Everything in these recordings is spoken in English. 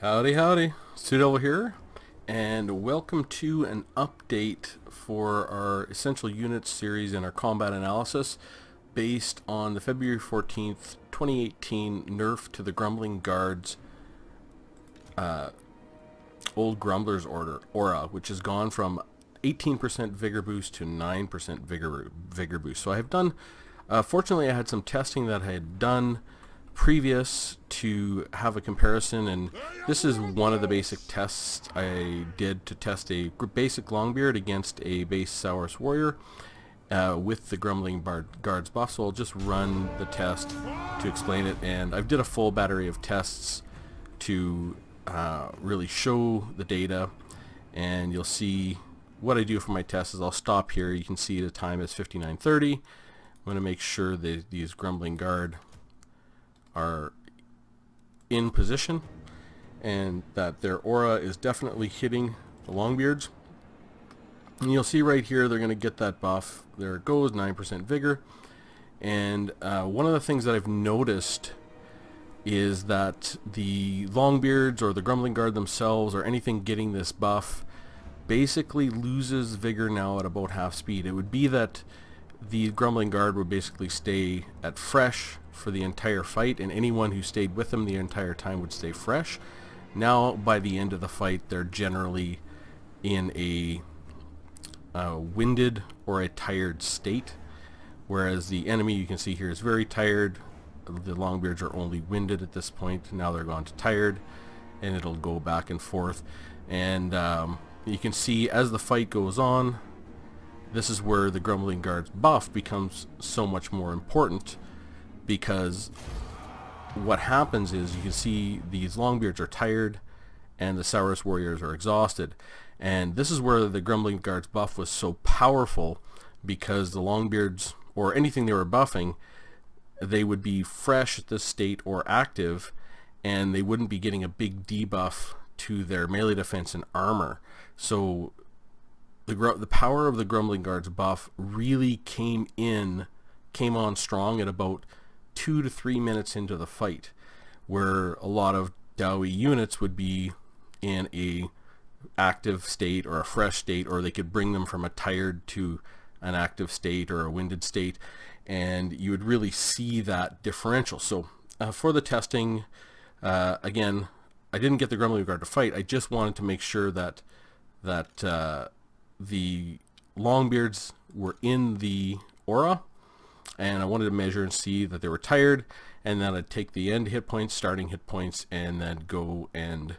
Howdy, howdy. Sudovil here, and welcome to an update for our Essential Units series and our combat analysis based on the February 14th, 2018 nerf to the Grumbling Guards Old Grumbler's Aura, which has gone from 18% vigor boost to 9% vigor boost. So I have done, fortunately I had some testing that I had done previous to have a comparison, and this is one of the basic tests I did to test a basic Longbeard against a base Saurus Warrior with the Grumbling Guards buff. So I'll just run the test to explain it, and I've did a full battery of tests to really show the data, and you'll see what I do for my tests is I'll stop here. You can see the time is 59:30. I'm going to make sure that these Grumbling Guard are in position and that their aura is definitely hitting the Longbeards. And you'll see right here they're going to get that buff. There it goes, 9% vigor. And one of the things that I've noticed is that the Longbeards or the Grumbling Guard themselves or anything getting this buff basically loses vigor now at about half speed. It would be that the Grumbling Guard would basically stay at fresh for the entire fight, and anyone who stayed with them the entire time would stay fresh. Now by the end of the fight they're generally in a winded or a tired state, whereas the enemy, you can see here, is very tired. The Longbeards are only winded at this point. Now they're gone to tired, and it'll go back and forth. And you can see as the fight goes on, this is where the Grumbling Guard's buff becomes so much more important, because what happens is you can see these Longbeards are tired and the Saurus Warriors are exhausted. And this is where the Grumbling Guard's buff was so powerful, because the Longbeards, or anything they were buffing, they would be fresh at this state or active, and they wouldn't be getting a big debuff to their melee defense and armor. So the power of the Grumbling Guard's buff really came on strong at about 2 to 3 minutes into the fight, where a lot of Dowie units would be in a active state or a fresh state, or they could bring them from a tired to an active state or a winded state, and you would really see that differential. So for the testing, again, I didn't get the Grumbling Guard to fight. I just wanted to make sure that the Longbeards were in the aura, and I wanted to measure and see that they were tired, and then I'd take the end hit points, starting hit points, and then go and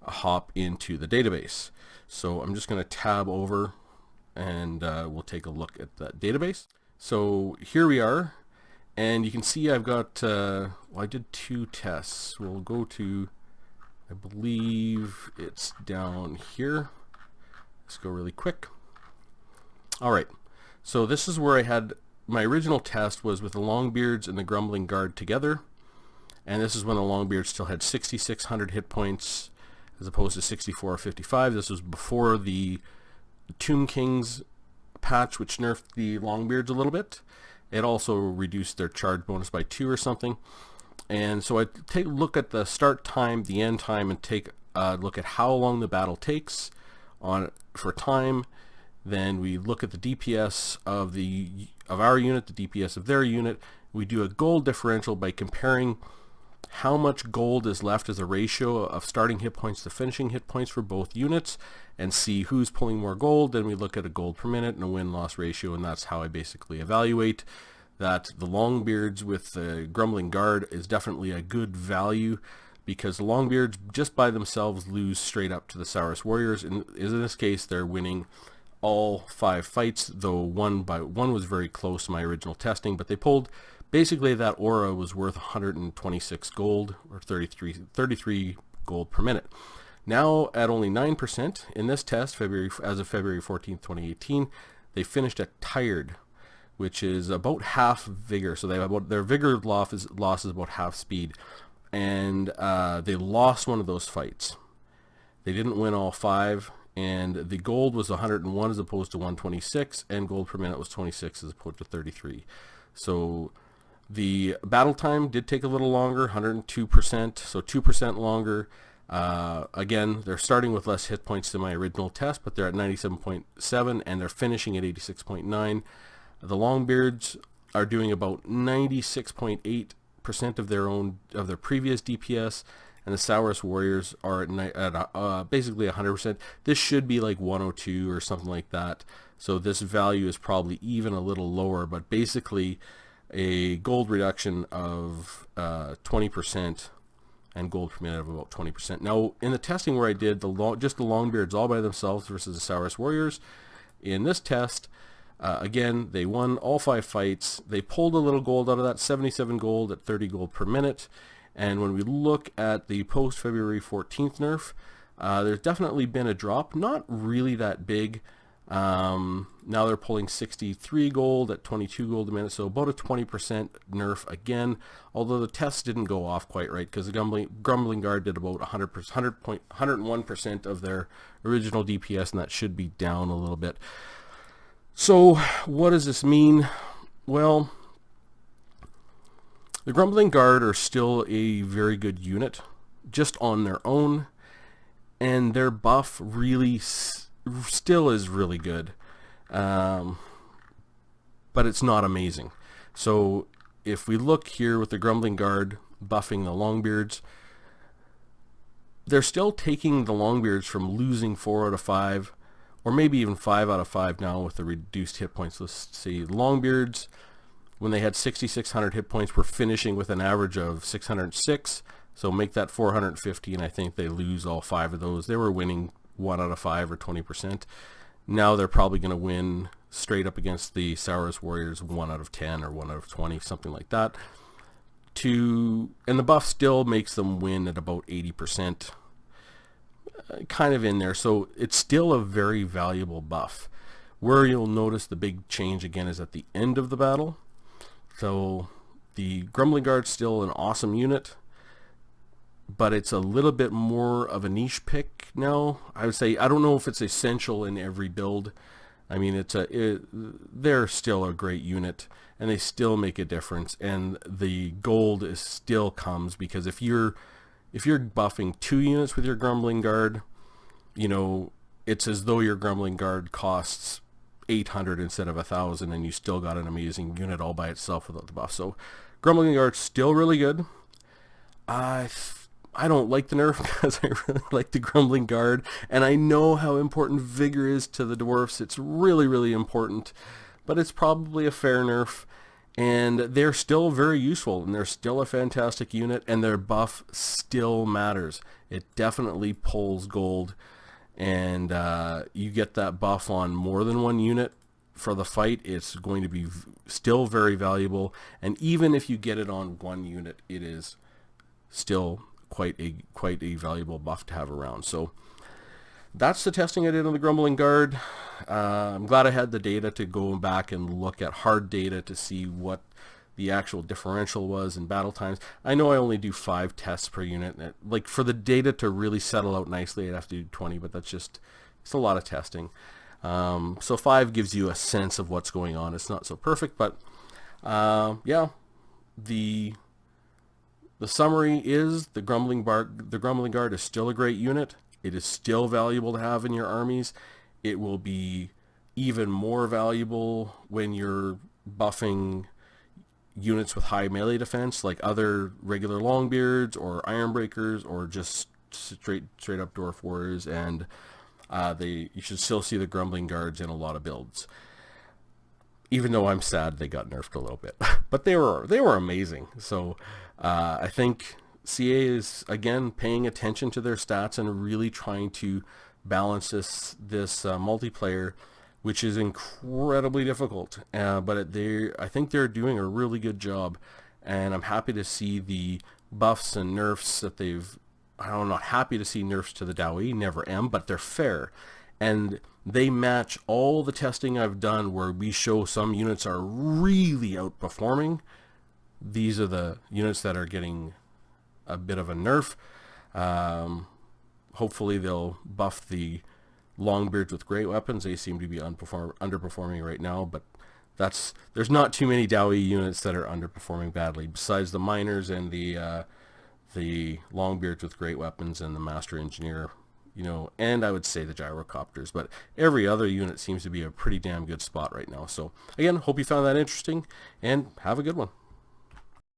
hop into the database. So I'm just going to tab over, and we'll take a look at that database. So here we are, and you can see I've got, well, I did 2 tests. We'll go to, I believe it's down here. Let's go really quick. Alright, so this is where I had my original test was with the Longbeards and the Grumbling Guard together, and this is when the Longbeards still had 6,600 hit points as opposed to 6,455. This was before the Tomb Kings patch, which nerfed the Longbeards a little bit. It also reduced their charge bonus by 2 or something. And so I take a look at the start time, the end time, and take a look at how long the battle takes for time. Then we look at the DPS of our unit, the DPS of their unit. We do a gold differential by comparing how much gold is left as a ratio of starting hit points to finishing hit points for both units, and see who's pulling more gold. Then we look at a gold per minute and a win-loss ratio, and that's how I basically evaluate that the Longbeards with the Grumbling Guard is definitely a good value, because the Longbeards just by themselves lose straight up to the Saurus Warriors. In this case, they're winning all 5 fights, though one was very close to my original testing, but they pulled, basically that aura was worth 126 gold, or 33 gold per minute. Now at only 9% in this test, as of February 14th, 2018, they finished at tired, which is about half vigor. So they have their vigor loss is about half speed, and they lost one of those fights. They didn't win all 5. And the gold was 101 as opposed to 126, and gold per minute was 26 as opposed to 33. So the battle time did take a little longer, 102%, so 2% longer. Again, they're starting with less hit points than my original test, but they're at 97.7 and they're finishing at 86.9. The Longbeards are doing about 96.8% of their previous DPS, and the Saurus Warriors are at basically 100%. This should be like 102 or something like that. So this value is probably even a little lower, but basically a gold reduction of 20% and gold per minute of about 20%. Now, in the testing where I did just the Longbeards all by themselves versus the Saurus Warriors, in this test, again, they won all 5 fights. They pulled a little gold out of that, 77 gold at 30 gold per minute. And when we look at the post-February 14th nerf, there's definitely been a drop, not really that big. Now they're pulling 63 gold at 22 gold a minute, so about a 20% nerf again, although the test didn't go off quite right because the Grumbling Guard did about 101% of their original DPS, and that should be down a little bit. So what does this mean? Well, the Grumbling Guard are still a very good unit, just on their own, and their buff really still is really good, but it's not amazing. So if we look here with the Grumbling Guard buffing the Longbeards, they're still taking the Longbeards from losing 4 out of 5, or maybe even 5 out of 5 now with the reduced hit points. Let's see, Longbeards, when they had 6,600 hit points, were finishing with an average of 606, so make that 450, and I think they lose all 5 of those. They were winning 1 out of 5 or 20%. Now they're probably going to win straight up against the Saurus Warriors 1 out of 10 or 1 out of 20, something like that. And the buff still makes them win at about 80%, kind of in there. So it's still a very valuable buff. Where you'll notice the big change again is at the end of the battle. So the Grumbling Guard's still an awesome unit, but it's a little bit more of a niche pick now. I would say, I don't know if it's essential in every build. I mean, they're still a great unit, and they still make a difference. And the gold still comes because if you're buffing 2 units with your Grumbling Guard, you know, it's as though your Grumbling Guard costs 800 instead of 1,000, and you still got an amazing unit all by itself without the buff. So Grumbling Guard's still really good. I don't like the nerf because I really like the Grumbling Guard, and I know how important Vigor is to the dwarfs. It's really, really important, but it's probably a fair nerf, and they're still very useful, and they're still a fantastic unit, and their buff still matters. It definitely pulls gold, and you get that buff on more than one unit for the fight. It's going to be still very valuable, and even if you get it on one unit, it is still quite a valuable buff to have around. So that's the testing I did on the Grumbling Guard. I'm glad I had the data to go back and look at hard data to see what the actual differential was in battle times. I know I only do 5 tests per unit. Like, for the data to really settle out nicely, I'd have to do 20, but it's a lot of testing. So 5 gives you a sense of what's going on. It's not so perfect, but yeah, the summary is the Grumbling Guard is still a great unit. It is still valuable to have in your armies. It will be even more valuable when you're buffing units with high melee defense, like other regular Longbeards or Ironbreakers, or just straight up Dwarf Warriors. And you should still see the Grumbling Guards in a lot of builds. Even though I'm sad they got nerfed a little bit, but they were amazing. So I think CA is again paying attention to their stats and really trying to balance this multiplayer, which is incredibly difficult. But I think they're doing a really good job, and I'm happy to see the buffs and nerfs that they've. I'm not happy to see nerfs to the Dowey, never am, but they're fair. And they match all the testing I've done where we show some units are really outperforming. These are the units that are getting a bit of a nerf. Hopefully they'll buff the Longbeards with great weapons. They seem to be underperforming right now, but there's not too many Dowey units that are underperforming badly, besides the miners and the the Longbeards with great weapons, and the Master Engineer, you know, and I would say the Gyrocopters, but every other unit seems to be a pretty damn good spot right now. So again, hope you found that interesting, and have a good one.